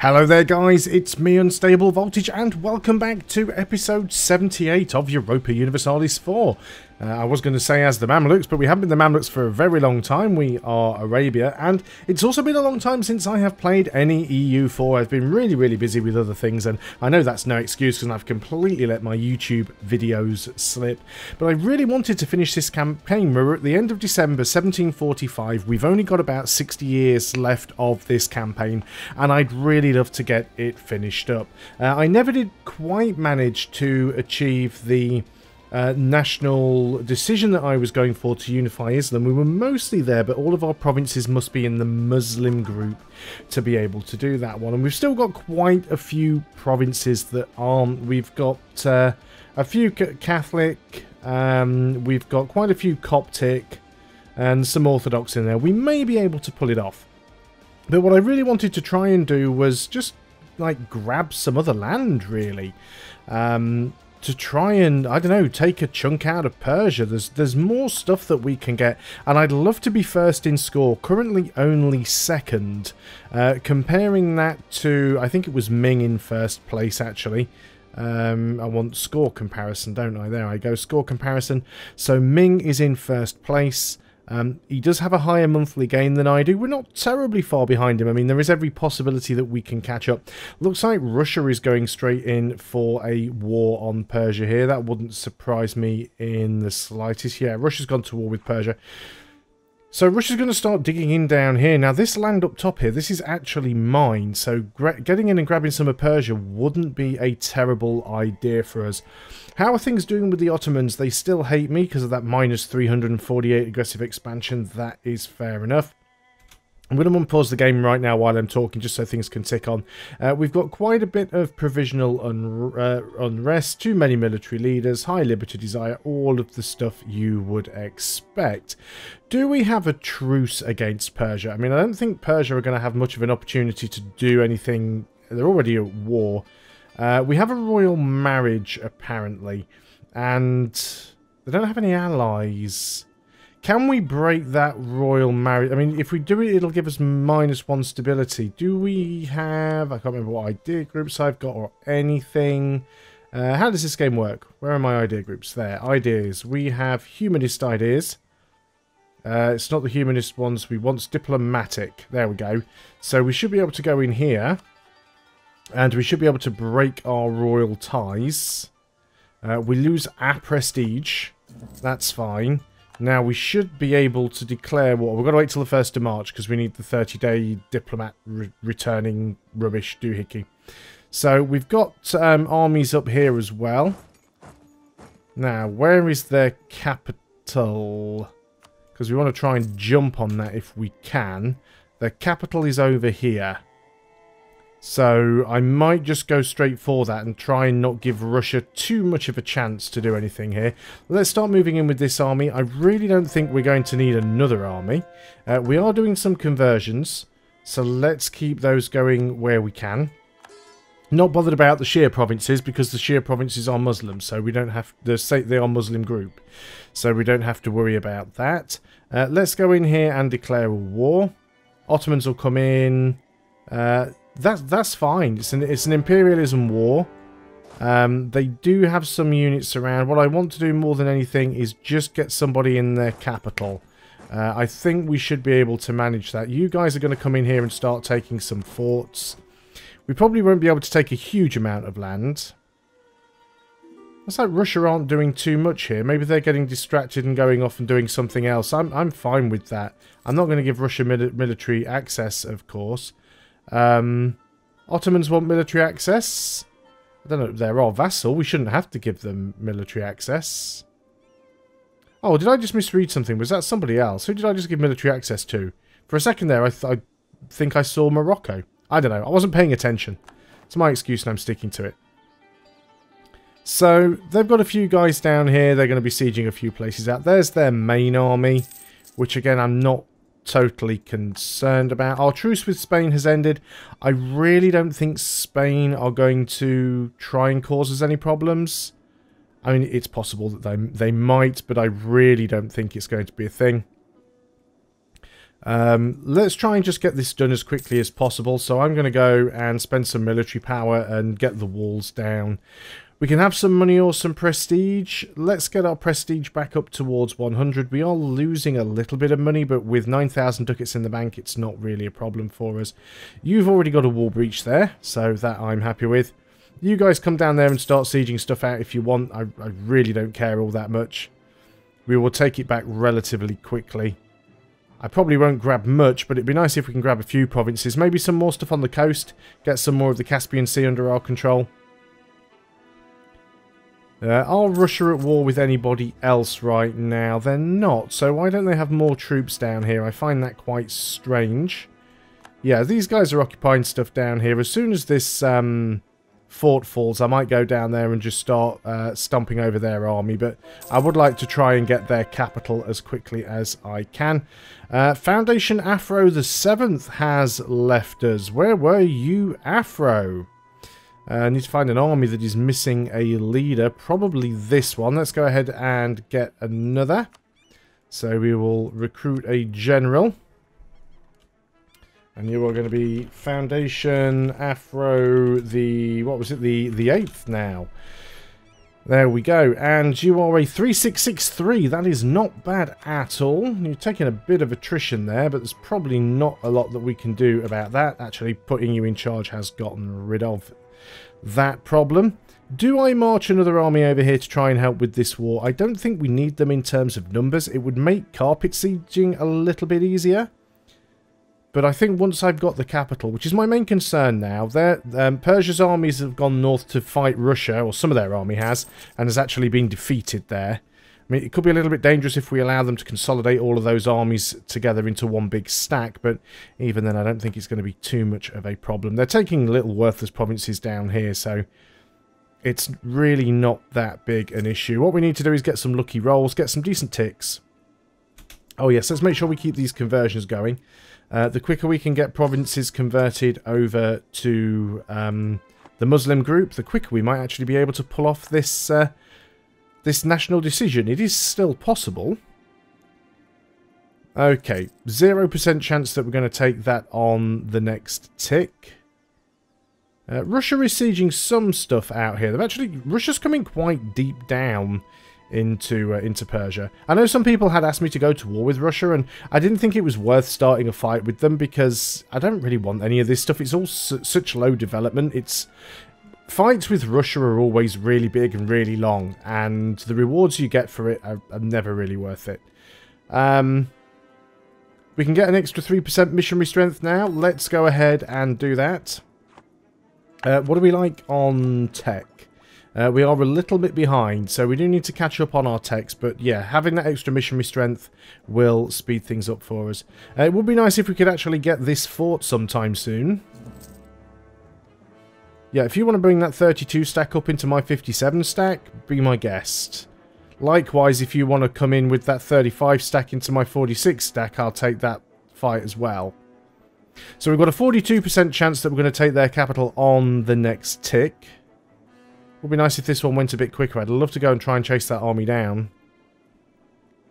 Hello there guys, it's me Unstable Voltage and welcome back to episode 78 of Europa Universalis 4. I was going to say as the Mamluks, but we haven't been the Mamluks for a very long time. We are Arabia, and it's also been a long time since I have played any EU4. I've been really busy with other things, and I know that's no excuse because I've completely let my YouTube videos slip. But I really wanted to finish this campaign. We're at the end of December 1745. We've only got about 60 years left of this campaign, and I'd really love to get it finished up. I never did quite manage to achieve the national decision that I was going for to unify Islam. We were mostly there, but all of our provinces must be in the Muslim group to be able to do that one. And we've still got quite a few provinces that aren't. We've got a few Catholic, we've got quite a few Coptic, and some Orthodox in there. We may be able to pull it off. But what I really wanted to try and do was just, like, grab some other land, really. To try and, I don't know, take a chunk out of Persia. There's more stuff that we can get, and I'd love to be first in score. Currently only second. Comparing that to, I think it was Ming in first place, actually. I want score comparison, don't I? There I go, score comparison. So Ming is in first place. He does have a higher monthly gain than I do. We're not terribly far behind him. I mean, there is every possibility that we can catch up. Looks like Russia is going straight in for a war on Persia here. That wouldn't surprise me in the slightest. Yeah, Russia's gone to war with Persia. So Russia's going to start digging in down here. Now, this land up top here, this is actually mine. So getting in and grabbing some of Persia wouldn't be a terrible idea for us. How are things doing with the Ottomans? They still hate me because of that minus 348 aggressive expansion. That is fair enough. I'm going to unpause the game right now while I'm talking, just so things can tick on. We've got quite a bit of provisional unrest, too many military leaders, high liberty desire, all of the stuff you would expect. Do we have a truce against Persia? I mean, I don't think Persia are going to have much of an opportunity to do anything. They're already at war. We have a royal marriage, apparently, and they don't have any allies. Can we break that royal marriage? I mean, if we do it, it'll give us -1 stability. Do we have... I can't remember what idea groups I've got or anything. How does this game work? Where are my idea groups? There. Ideas. We have humanist ideas. It's not the humanist ones. We want diplomatic. There we go. So we should be able to go in here. And we should be able to break our royal ties. We lose our prestige. That's fine. Now, we should be able to declare war. We've got to wait till the 1st of March because we need the 30-day diplomat returning rubbish doohickey. So, we've got armies up here as well. Now, where is their capital? Because we want to try and jump on that if we can. Their capital is over here. So, I might just go straight for that and try and not give Russia too much of a chance to do anything here. Let's start moving in with this army. I really don't think we're going to need another army. We are doing some conversions, so let's keep those going where we can. Not bothered about the Shia provinces, because the Shia provinces are Muslim, so we don't have to say they are Muslim group. So we don't have to worry about that. Let's go in here and declare a war. Ottomans will come in... That's fine. It's an imperialism war. They do have some units around. What I want to do more than anything is just get somebody in their capital. I think we should be able to manage that. You guys are going to come in here and start taking some forts. We probably won't be able to take a huge amount of land. Looks like Russia aren't doing too much here. Maybe they're getting distracted and going off and doing something else. I'm fine with that. I'm not going to give Russia military access, of course. Ottomans want military access. I don't know, they're our vassal. We shouldn't have to give them military access. Oh, did I just misread something? Was that somebody else? Who did I just give military access to? For a second there, I think I saw Morocco. I don't know. I wasn't paying attention. It's my excuse and I'm sticking to it. So, they've got a few guys down here. They're going to be sieging a few places out. There's their main army, which again, I'm not totally concerned about. Our truce with Spain has ended. I really don't think Spain are going to try and cause us any problems. I mean, it's possible that they might, but I really don't think it's going to be a thing. Let's try and just get this done as quickly as possible. So I'm going to go and spend some military power and get the walls down. We can have some money or some prestige. Let's get our prestige back up towards 100. We are losing a little bit of money, but with 9,000 ducats in the bank, it's not really a problem for us. You've already got a wall breach there, so that I'm happy with. You guys come down there and start sieging stuff out if you want. I really don't care all that much. We will take it back relatively quickly. I probably won't grab much, but it'd be nice if we can grab a few provinces. Maybe some more stuff on the coast. Get some more of the Caspian Sea under our control. Are Russia at war with anybody else right now? They're not, so why don't they have more troops down here? I find that quite strange. Yeah, these guys are occupying stuff down here. As soon as this fort falls, I might go down there and just start stomping over their army, but I would like to try and get their capital as quickly as I can. Foundation Afro the 7th has left us. Where were you, Afro? I need to find an army that is missing a leader. Probably this one. Let's go ahead and get another. So we will recruit a general. And you are going to be Foundation Afro the... what was it? The 8th now. There we go. And you are a 3663. That is not bad at all. You're taking a bit of attrition there, but there's probably not a lot that we can do about that. Actually, putting you in charge has gotten rid of that problem. Do I march another army over here to try and help with this war? I don't think we need them in terms of numbers. It would make carpet sieging a little bit easier. But I think once I've got the capital, which is my main concern now, Persia's armies have gone north to fight Russia, or some of their army has, and has actually been defeated there. I mean, it could be a little bit dangerous if we allow them to consolidate all of those armies together into one big stack, but even then I don't think it's going to be too much of a problem. They're taking little worthless provinces down here, so it's really not that big an issue. What we need to do is get some lucky rolls, get some decent ticks. Oh yes, let's make sure we keep these conversions going. The quicker we can get provinces converted over to the Muslim group, the quicker we might actually be able to pull off this this national decision. It is still possible. Okay, 0% chance that we're going to take that on the next tick. Russia is sieging some stuff out here. Russia's coming quite deep down into Persia. I know some people had asked me to go to war with Russia, and I didn't think it was worth starting a fight with them because I don't really want any of this stuff. It's all such low development. Fights with Russia are always really big and really long, and the rewards you get for it are never really worth it. We can get an extra 3% missionary strength now. Let's go ahead and do that. What are we like on tech? We are a little bit behind, so we do need to catch up on our techs, but yeah, having that extra missionary strength will speed things up for us. It would be nice if we could actually get this fort sometime soon. Yeah, if you want to bring that 32 stack up into my 57 stack, be my guest. Likewise, if you want to come in with that 35 stack into my 46 stack, I'll take that fight as well. So we've got a 42% chance that we're going to take their capital on the next tick. Would be nice if this one went a bit quicker. I'd love to go and try and chase that army down.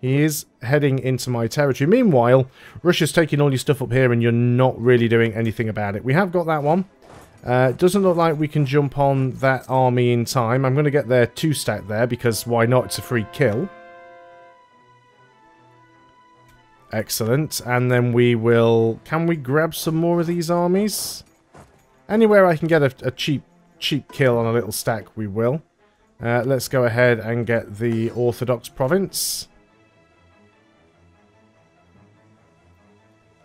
He is heading into my territory. Meanwhile, Russia's taking all your stuff up here and you're not really doing anything about it. We have got that one. It doesn't look like we can jump on that army in time. I'm going to get their 2 stack there because why not? It's a free kill. Excellent. And then we will... Can we grab some more of these armies? Anywhere I can get a cheap kill on a little stack, we will. Let's go ahead and get the Orthodox province.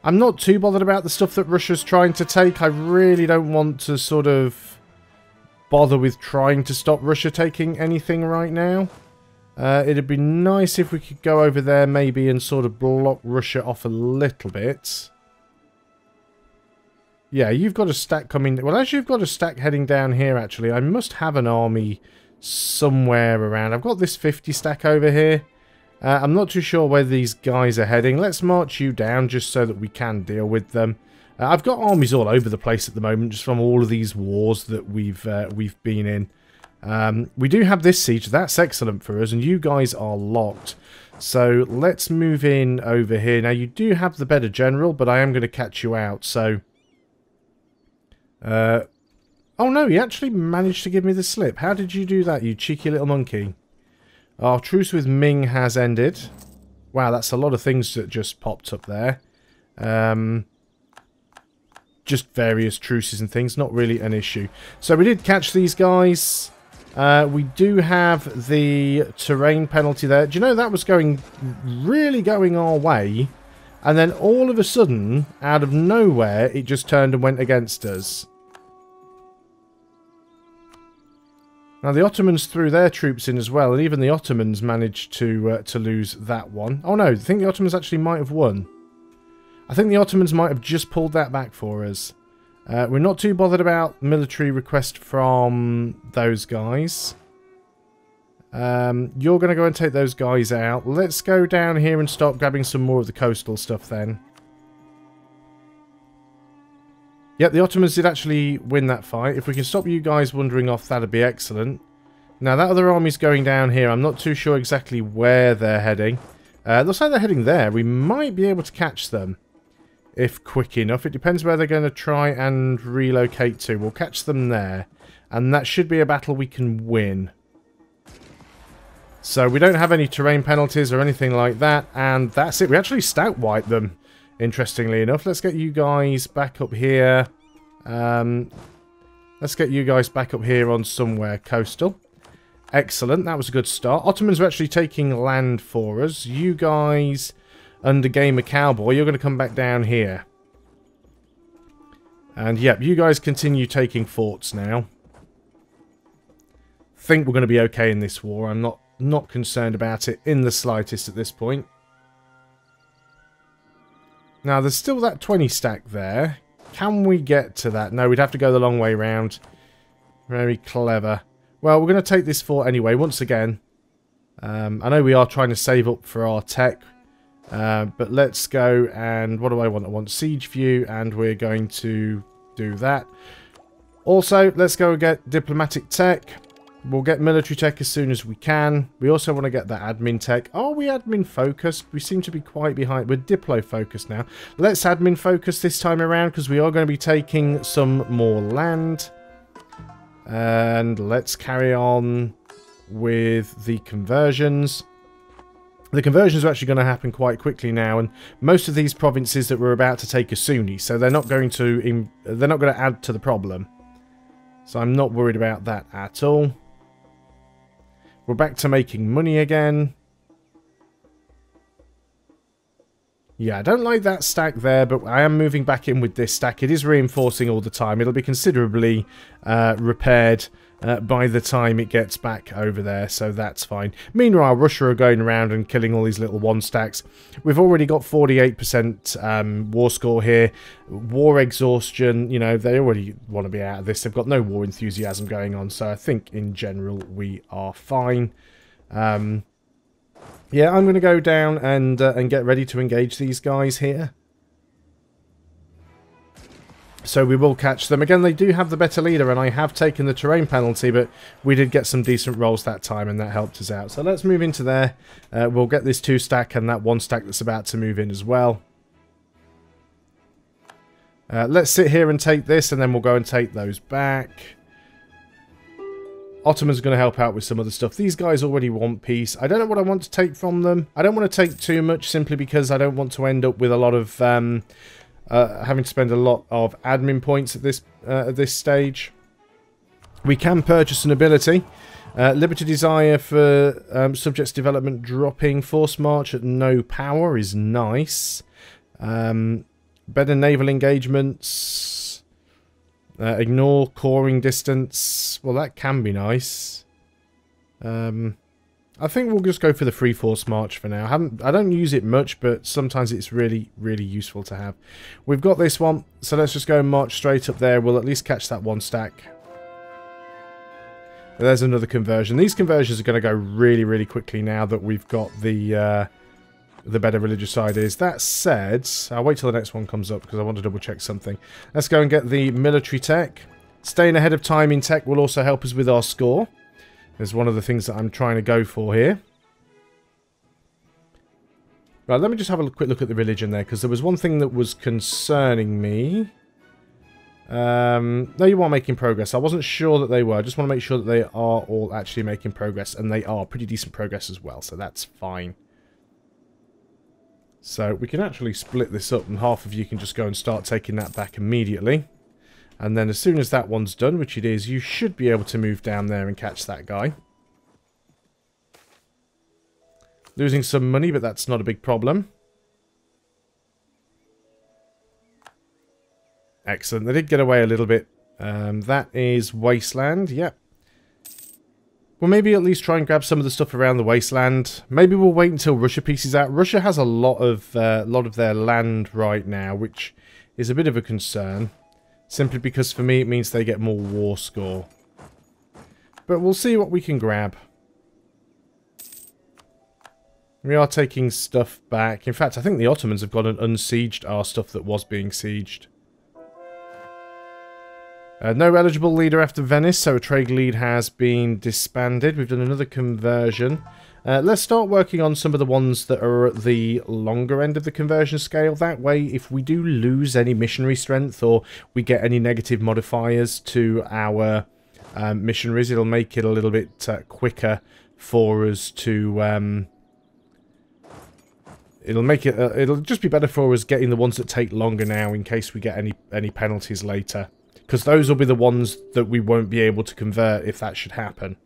I'm not too bothered about the stuff that Russia's trying to take. I really don't want to sort of bother with trying to stop Russia taking anything right now. It'd be nice if we could go over there maybe and sort of block Russia off a little bit. Yeah, you've got a stack coming... Well, as you've got a stack heading down here, actually, I must have an army somewhere around. I've got this 50 stack over here. I'm not too sure where these guys are heading. Let's march you down just so that we can deal with them. I've got armies all over the place at the moment, just from all of these wars that we've been in. We do have this siege. That's excellent for us, and you guys are locked. So let's move in over here. Now you do have the better general, but I am going to catch you out. So, oh no, he actually managed to give me the slip. How did you do that, you cheeky little monkey? Our truce with Ming has ended. Wow, that's a lot of things that just popped up there. Just various truces and things, not really an issue. So we did catch these guys. We do have the terrain penalty there. Do you know that was really going our way? And then all of a sudden, out of nowhere, it just turned and went against us. Now the Ottomans threw their troops in as well, and even the Ottomans managed to lose that one. Oh no, I think the Ottomans actually might have won. I think the Ottomans might have just pulled that back for us. We're not too bothered about military request from those guys. You're going to go and take those guys out. Let's go down here and start grabbing some more of the coastal stuff then. Yep, the Ottomans did actually win that fight. If we can stop you guys wandering off, that'd be excellent. Now, that other army's going down here. I'm not too sure exactly where they're heading. Looks like they're heading there. We might be able to catch them if quick enough. It depends where they're going to try and relocate to. We'll catch them there. And that should be a battle we can win. So we don't have any terrain penalties or anything like that. And that's it. We actually stout wiped them, interestingly enough. Let's get you guys back up here. Let's get you guys back up here on somewhere coastal. Excellent. That was a good start. Ottomans are actually taking land for us. You guys, under Gamer Cowboy, you're going to come back down here. And yep, you guys continue taking forts now. Think we're going to be okay in this war. I'm not concerned about it in the slightest at this point. Now, there's still that 20 stack there. Can we get to that? No, we'd have to go the long way round. Very clever. Well, we're going to take this fort anyway, once again. I know we are trying to save up for our tech. But let's go and... What do I want? I want Siege View, and we're going to do that. Also, let's go and get Diplomatic Tech. We'll get military tech as soon as we can. We also want to get that admin tech. Are we admin focused? We seem to be quite behind. We're diplo focused now. Let's admin focus this time around, because we are going to be taking some more land. And let's carry on with the conversions. The conversions are actually going to happen quite quickly now, and most of these provinces that we're about to take are Sunni, so they're not going to add to the problem. So I'm not worried about that at all. We're back to making money again. Yeah, I don't like that stack there, but I am moving back in with this stack. It is reinforcing all the time. It'll be considerably repaired by the time it gets back over there, so that's fine. Meanwhile, Russia are going around and killing all these little one stacks. We've already got 48% war score here. War exhaustion, you know, they already want to be out of this. They've got no war enthusiasm going on, so I think in general we are fine. Yeah, I'm going to go down and get ready to engage these guys here. So we will catch them. Again, they do have the better leader, and I have taken the terrain penalty, but we did get some decent rolls that time, and that helped us out. So let's move into there. We'll get this 2 stack and that 1 stack that's about to move in as well. Let's sit here and take this, and then we'll go and take those back. Ottomans are going to help out with some other stuff. These guys already want peace. I don't know what I want to take from them. I don't want to take too much, simply because I don't want to end up with a lot of... having to spend a lot of admin points at this stage. We can purchase an ability. Liberty Desire for subjects development dropping. Force March at no power is nice. Better naval engagements. Ignore coring distance. Well, that can be nice. I think we'll just go for the free force march for now. I don't use it much, but sometimes it's really, really useful to have. We've got this one, so let's just go and march straight up there. We'll at least catch that 1 stack. There's another conversion. These conversions are going to go really, really quickly now that we've got the better religious side is. That said, I'll wait till the next one comes up because I want to double check something. Let's go and get the military tech. Staying ahead of time in tech will also help us with our score. Is one of the things that I'm trying to go for here. Right, let me just have a quick look at the religion there, because there was one thing that was concerning me. No, you are making progress. I wasn't sure that they were. I just want to make sure that they are all actually making progress, and they are pretty decent progress as well, so that's fine. So we can actually split this up, and half of you can just go and start taking that back immediately. And then as soon as that one's done, which it is, you should be able to move down there and catch that guy. Losing some money, but that's not a big problem. Excellent. They did get away a little bit. That is Wasteland. Yep. We'll maybe at least try and grab some of the stuff around the Wasteland. Maybe we'll wait until Russia pieces out. Russia has a lot of their land right now, which is a bit of a concern. Simply because for me it means they get more war score. But we'll see what we can grab. We are taking stuff back. In fact, I think the Ottomans have gone and unsieged our stuff that was being sieged. No eligible leader after Venice, so a trade lead has been disbanded. We've done another conversion. Let's start working on some of the ones that are at the longer end of the conversion scale. That way, if we do lose any missionary strength or we get any negative modifiers to our missionaries, it'll make it a little bit quicker for us to... it'll just be better for us getting the ones that take longer now in case we get any penalties later. Because those will be the ones that we won't be able to convert if that should happen.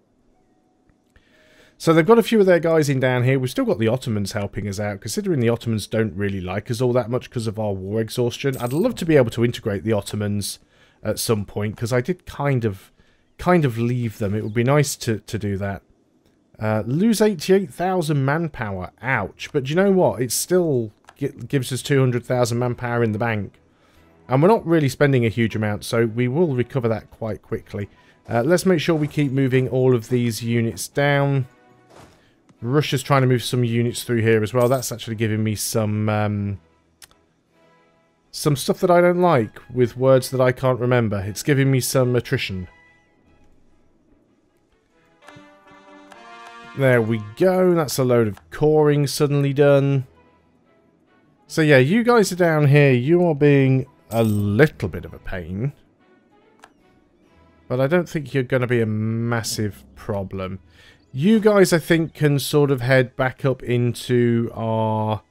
So they've got a few of their guys in down here. We've still got the Ottomans helping us out, considering the Ottomans don't really like us all that much because of our war exhaustion. I'd love to be able to integrate the Ottomans at some point, because I did kind of leave them. It would be nice to do that. Lose 88,000 manpower. Ouch. But do you know what? It still gives us 200,000 manpower in the bank. And we're not really spending a huge amount, so we will recover that quite quickly. Let's make sure we keep moving all of these units down. Russia's trying to move some units through here as well. That's actually giving me some stuff that I don't like with words that I can't remember. It's giving me some attrition. There we go. That's a load of coring suddenly done. So yeah, you guys are down here. You are being a little bit of a pain. But I don't think you're going to be a massive problem. You guys, I think, can sort of head back up into our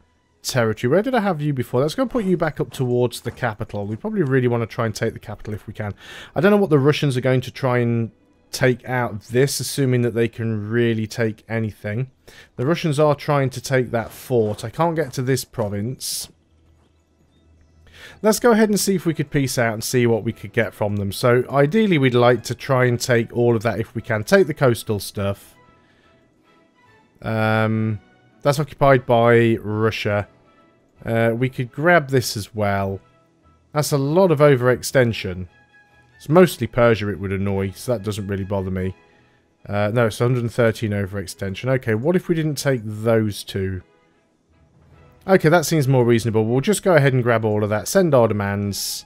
territory. Where did I have you before? Let's go and put you back up towards the capital. We probably really want to try and take the capital if we can. I don't know what the Russians are going to try and take out of this, assuming that they can really take anything. The Russians are trying to take that fort. I can't get to this province. Let's go ahead and see if we could peace out and see what we could get from them. So, ideally, we'd like to try and take all of that if we can. Take the coastal stuff. That's occupied by Russia. We could grab this as well. That's a lot of overextension. It's mostly Persia it would annoy, so that doesn't really bother me. No, it's 113 overextension. Okay, what if we didn't take those two? Okay, that seems more reasonable. We'll just go ahead and grab all of that. Send our demands.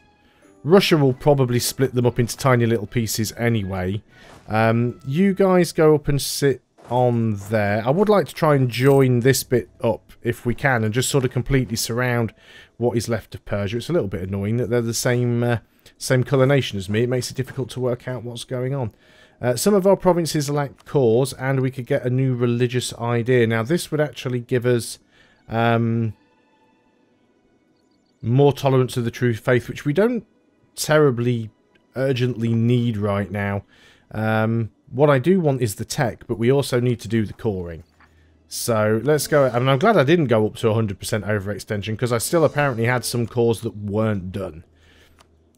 Russia will probably split them up into tiny little pieces anyway. You guys go up and sit on there. I would like to try and join this bit up if we can and just sort of completely surround what is left of Persia. It's a little bit annoying that they're the same colour nation as me. It makes it difficult to work out what's going on. Some of our provinces lack cores, and we could get a new religious idea. Now, this would actually give us more tolerance of the true faith, which we don't terribly urgently need right now. What I do want is the tech, but we also need to do the coring. So let's go. I mean, I'm glad I didn't go up to 100% overextension, because I still apparently had some cores that weren't done.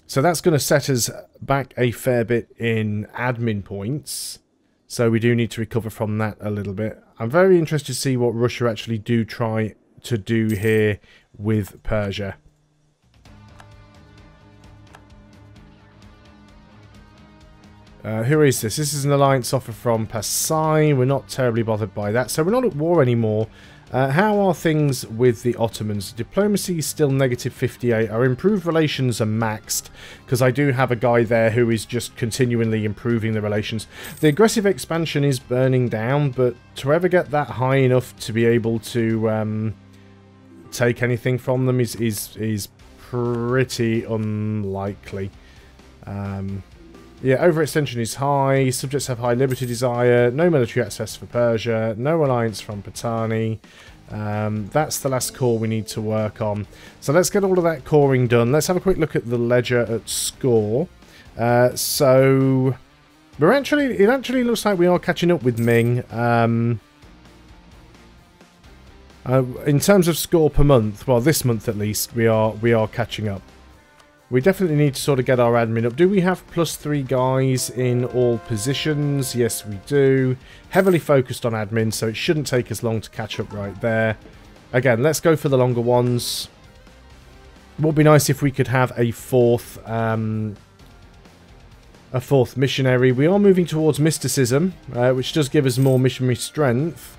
So that's going to set us back a fair bit in admin points. So we do need to recover from that a little bit. I'm very interested to see what Russia actually do try to do here with Persia. Who is this? This is an alliance offer from Pasai. We're not terribly bothered by that. So we're not at war anymore. How are things with the Ottomans? Diplomacy is still negative 58. Our improved relations are maxed, because I do have a guy there who is just continually improving the relations. The aggressive expansion is burning down, but to ever get that high enough to be able to take anything from them is pretty unlikely. Yeah, overextension is high. Subjects have high liberty desire. No military access for Persia. No alliance from Patani. That's the last core we need to work on. So let's get all of that coring done. Let's have a quick look at the ledger at score. So it actually looks like we are catching up with Ming. In terms of score per month, well, this month at least, we are catching up. We definitely need to sort of get our admin up. Do we have +3 guys in all positions? Yes, we do. Heavily focused on admin, so it shouldn't take us long to catch up right there. Again, let's go for the longer ones. It would be nice if we could have a fourth missionary. We are moving towards mysticism, which does give us more missionary strength.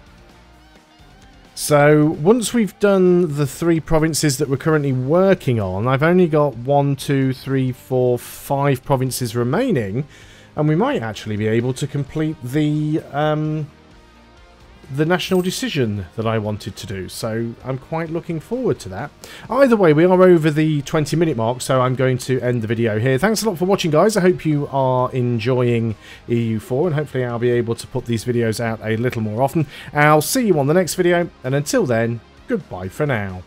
So, once we've done the 3 provinces that we're currently working on, I've only got 1, 2, 3, 4, 5 provinces remaining, and we might actually be able to complete the national decision that I wanted to do. So, I'm quite looking forward to that. Either way, we are over the 20-minute mark, so I'm going to end the video here. Thanks a lot for watching, guys. I hope you are enjoying EU4, and hopefully I'll be able to put these videos out a little more often. I'll see you on the next video, and until then, goodbye for now.